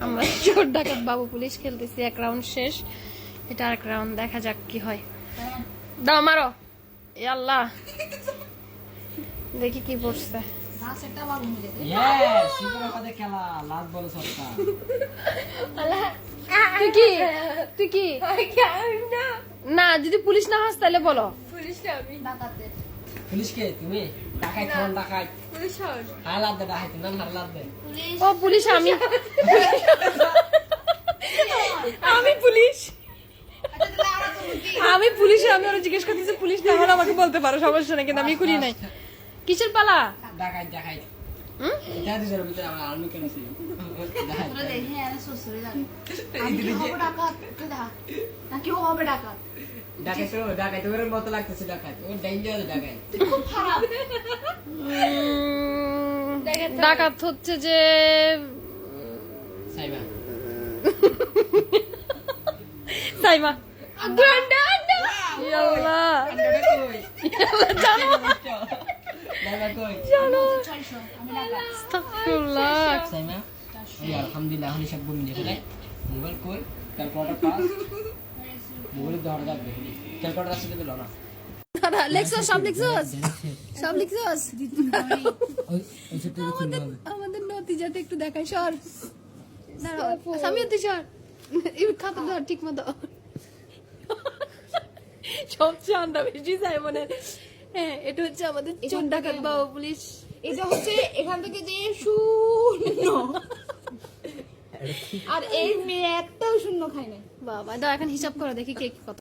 আমরা চোর ডাকাত বাবু পুলিশ খেলতেছি, এক রাউন্ড শেষ, এটা আরেক রাউন্ড, দেখা যাক কি হয়। দাও মারো, এ আল্লাহ, দেখি কি পড়ছে। তুই কি না, যদি পুলিশ না হাস তাহলে বলো। ও পুলিশ, আমি আমি পুলিশ, আমি পুলিশ। আমি ওরা জিজ্ঞেস করতেছি পুলিশ না হলে আমাকে বলতে পারো, সমস্যা নেই, কিন্তু আমি খুলি নাই। কিসের পালা? ডাকাত হচ্ছে যে সাইমা। আলহামদুলিল্লাহ হিসাব বমি লিখে দেয়। মোবাইল কই ক্যালকুলেটর পাস, মোবাইল দর দাগ দেখি ক্যালকুলেটর আছে দিল না। দাদা লেক্সস, সব লেক্সস, সব লেক্সস। আমাদের নতিজাতে একটু দেখাই, সর সামিয়া, তুই সর, খাতা ধর ঠিক মতো। সবচেয়ে আন্ডা বেশি সাইমনের। হ্যাঁ, এটা হচ্ছে আমাদের চোর ডাকাত বাবু পুলিশ। এটা হচ্ছে এখান থেকে যে শূন্য, আর এই মেয়ে একটাও শূন্য খায় না। বাবা দাও, এখন হিসাব করো দেখি কে কত।